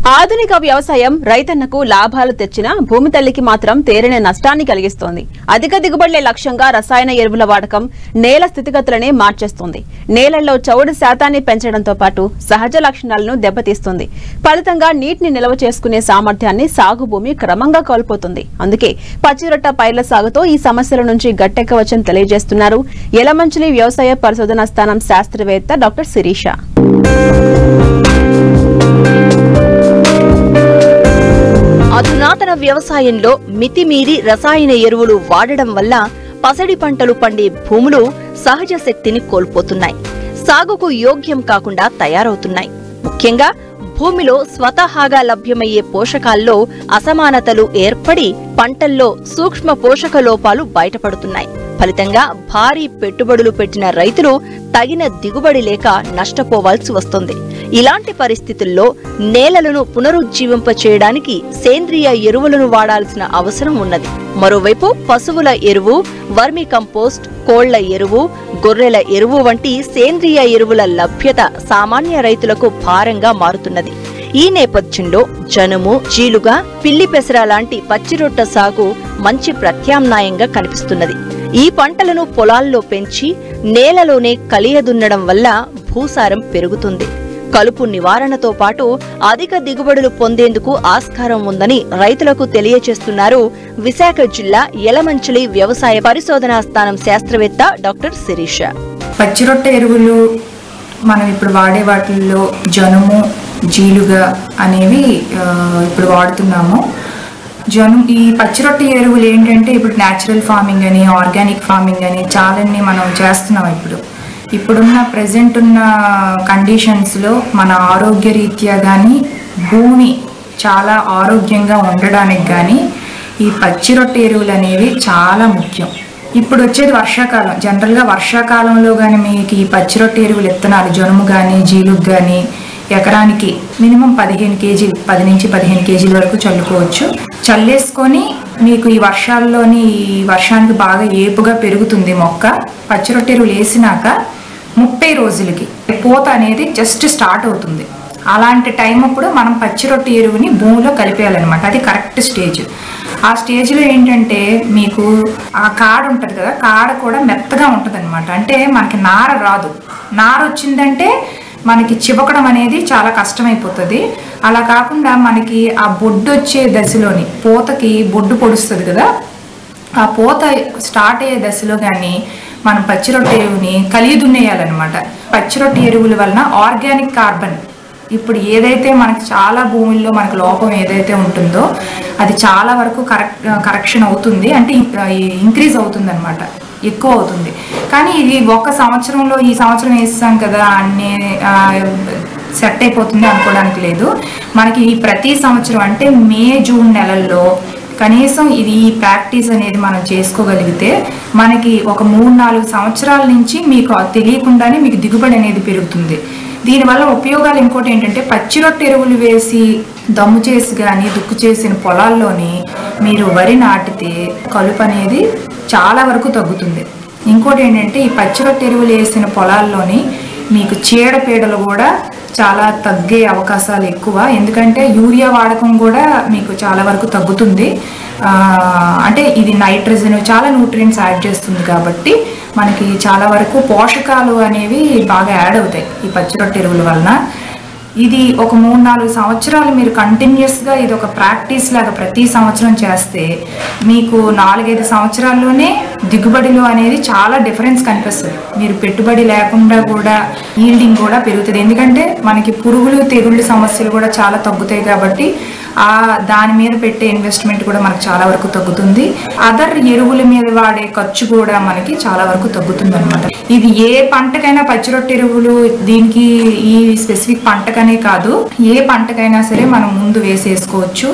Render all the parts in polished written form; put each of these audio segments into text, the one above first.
ఆధునిక వ్యవసాయం రైతన్నకు లాభాలు తెచ్చినా భూమి తల్లికి మాత్రం తేరని నష్టాన్ని కలిగిస్తోంది. అధిక దిగుబడులే లక్ష్యంగా రసాయన ఎరువుల వాడకం నేల స్థితిగతులనే మార్చేస్తుంది. నేలల్లో చౌడు శాతాన్ని పెంచడంతో పాటు సహజ లక్షణాలను దెబ్బతీస్తుంది. ఫలితంగా నీటిని నిల్వ చేసుకునే సామర్థ్యాన్ని సాగు భూమి క్రమంగా కోల్పోతుంది. అందుకే పచ్చిరొట్ట పైర్ల సాగుతో ఈ సమస్యల నుంచి గట్టెక్కవచ్చని తెలియజేస్తున్నారు యలమంచిలి వ్యవసాయ పరిశోధనా స్థానం శాస్త్రవేత్త డాక్టర్ శిరీష. అధునాతన వ్యవసాయంలో మితిమీరి రసాయన ఎరువులు వాడడం వల్ల పసడి పంటలు పండే భూములు సహజ శక్తిని కోల్పోతున్నాయి. సాగుకు యోగ్యం కాకుండా తయారవుతున్నాయి. ముఖ్యంగా భూమిలో స్వతహాగా లభ్యమయ్యే పోషకాల్లో అసమానతలు ఏర్పడి పంటల్లో సూక్ష్మ పోషక లోపాలు బయటపడుతున్నాయి. ఫలితంగా భారీ పెట్టుబడులు పెట్టిన రైతులు తగిన దిగుబడి లేక నష్టపోవాల్సి వస్తుంది. ఇలాంటి పరిస్థితుల్లో నేలలను పునరుజ్జీవింపచేయడానికి సేంద్రియ ఎరువులను వాడాల్సిన అవసరం ఉన్నది. మరోవైపు పశువుల ఎరువు, వర్మి కంపోస్ట్, కోళ్ల ఎరువు, గొర్రెల ఎరువు వంటి సేంద్రియ ఎరువుల లభ్యత సామాన్య రైతులకు భారంగా మారుతున్నది. ఈ నేపథ్యంలో జనుము, జీలుగా, పిల్లి పెసర లాంటి పచ్చిరొట్ట సాగు మంచి ప్రత్యామ్నాయంగా కనిపిస్తున్నది. ఈ పంటలను పొలాల్లో పెంచి నేలలోనే కలియదున్నడం వల్ల భూసారం పెరుగుతుంది. కలుపు నివారణతో పాటు అధిక దిగుబడులు పొందేందుకు ఆస్కారం ఉందని రైతులకు తెలియజేస్తున్నారు విశాఖ జిల్లా యలమంచిలి వ్యవసాయ పరిశోధనా స్థానం శాస్త్రవేత్త డాక్టర్ శిరీష. పచ్చిరొట్ట ఎరువులు మనం ఇప్పుడు వాడే వాటిల్లో జనుము, జీలుగా అనేవి ఇప్పుడు వాడుతున్నాము. ఈ పచ్చిరొట్ట ఎరువులు ఏంటంటే ఇప్పుడు న్యాచురల్ ఫార్మింగ్ అని, ఆర్గానిక్ ఫార్మింగ్ అని చాలాన్ని మనం చేస్తున్నాం. ఇప్పుడున్న ప్రెజెంట్ ఉన్న కండిషన్స్లో మన ఆరోగ్య రీత్యా కానీ భూమి చాలా ఆరోగ్యంగా ఉండడానికి కానీ ఈ పచ్చిరొట్ట ఎరువులు అనేవి చాలా ముఖ్యం. ఇప్పుడు వచ్చేది వర్షాకాలం. జనరల్గా వర్షాకాలంలో కానీ మీకు ఈ పచ్చిరొట్ట ఎరువులు విత్తనాలు జనుము కానీ జీలుగు కానీ ఎకరానికి మినిమం 15 కేజీలు, 10 నుంచి 15 కేజీల వరకు చల్లుకోవచ్చు. చల్లేసుకొని మీకు ఈ వర్షానికి బాగా ఏపుగా పెరుగుతుంది మొక్క. పచ్చిరొట్ట ఎరువులు వేసినాక 30 రోజులకి పూత అనేది జస్ట్ స్టార్ట్ అవుతుంది. అలాంటి టైం అప్పుడు మనం పచ్చిరొట్ట ఎరువుని భూమిలో కలిపేయాలన్నమాట. అది కరెక్ట్ స్టేజ్. ఆ స్టేజ్లో ఏంటంటే మీకు ఆ కాడ ఉంటుంది కదా, కాడ కూడా మెత్తగా ఉంటుంది అనమాట. అంటే మనకి నార రాదు. నార వచ్చిందంటే మనకి చివకడం అనేది చాలా కష్టమైపోతుంది. అలా కాకుండా మనకి ఆ బొడ్డు వచ్చే దశలోని పూతకి బొడ్డు పొడుస్తుంది కదా, ఆ పూత స్టార్ట్ అయ్యే దశలో కానీ మనం పచ్చిరొట్ట ఎరువుని కలియదున్నేయాలన్నమాట. పచ్చిరొట్ట ఎరువుల వలన ఆర్గానిక్ కార్బన్ ఇప్పుడు ఏదైతే మనకి చాలా భూముల్లో మనకు లోపం ఏదైతే ఉంటుందో అది చాలా వరకు కరెక్షన్ అవుతుంది. అంటే ఇంక్రీజ్ అవుతుంది అనమాట, ఎక్కువ అవుతుంది. కానీ ఇది ఒక సంవత్సరంలో ఈ సంవత్సరం వేస్తాం కదా అన్నీ సెట్ అయిపోతుంది అనుకోవడానికి లేదు. మనకి ప్రతి సంవత్సరం అంటే మే, జూన్ నెలల్లో కనీసం ఇది ఈ ప్రాక్టీస్ అనేది మనం చేసుకోగలిగితే మనకి ఒక 3-4 సంవత్సరాల నుంచి మీకు తెలియకుండానే మీకు దిగుబడి అనేది పెరుగుతుంది. దీనివల్ల ఉపయోగాలు ఇంకోటి ఏంటంటే పచ్చిరొట్ట ఎరువులు వేసి దమ్ము చేసి కానీ దుక్కు చేసిన పొలాల్లోని మీరు వరి నాటితే కలుపు అనేది చాలా వరకు తగ్గుతుంది. ఇంకోటి ఏంటంటే ఈ పచ్చిరొట్ట ఎరువులు వేసిన పొలాల్లోని మీకు చీడపీడలు కూడా చాలా తగ్గే అవకాశాలు ఎక్కువ. ఎందుకంటే యూరియా వాడకం కూడా మీకు చాలా వరకు తగ్గుతుంది. అంటే ఇది నైట్రోజన్ చాలా న్యూట్రియంట్స్ యాడ్ చేస్తుంది కాబట్టి మనకి చాలా వరకు పోషకాలు అనేవి బాగా యాడ్ అవుతాయి ఈ పచ్చిరొట్ట ఎరువుల వలన. ఇది ఒక 3-4 సంవత్సరాలు మీరు కంటిన్యూస్గా ఇది ఒక ప్రాక్టీస్ లాగా ప్రతి సంవత్సరం చేస్తే మీకు 4-5 సంవత్సరాల్లోనే దిగుబడిలో అనేది చాలా డిఫరెన్స్ కనిపిస్తుంది. మీరు పెట్టుబడి లేకుండా కూడా ఈల్డింగ్ కూడా పెరుగుతుంది. ఎందుకంటే మనకి పురుగులు, తెగుళ్ళు సమస్యలు కూడా చాలా తగ్గుతాయి కాబట్టి దాని మీద పెట్టే ఇన్వెస్ట్మెంట్ కూడా మనకు చాలా వరకు తగ్గుతుంది. అదర్ ఎరువుల మీద వాడే ఖర్చు కూడా మనకి చాలా వరకు తగ్గుతుంది అనమాట. ఇది ఏ పంటకైనా పచ్చిరొట్ట ఎరువులు దీనికి ఈ స్పెసిఫిక్ పంటకనే కాదు, ఏ పంటకైనా సరే మనం ముందు వేసేసుకోవచ్చు.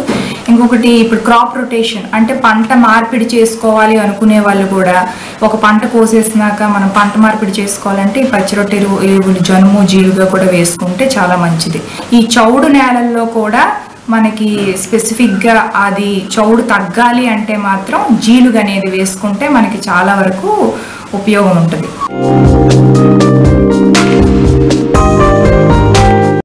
ఇంకొకటి ఇప్పుడు క్రాప్ రొటేషన్ అంటే పంట మార్పిడి చేసుకోవాలి అనుకునే వాళ్ళు కూడా ఒక పంట కోసేసినాక మనం పంట మార్పిడి చేసుకోవాలంటే ఈ పచ్చిరొట్ట ఎరువులు జనుము, జీలుగా కూడా వేసుకుంటే చాలా మంచిది. ఈ చౌడు నేలల్లో కూడా మనకి స్పెసిఫిక్గా అది చౌడు తగ్గాలి అంటే మాత్రం జీలుగు అనేది వేసుకుంటే మనకి చాలా వరకు ఉపయోగం ఉంటుంది.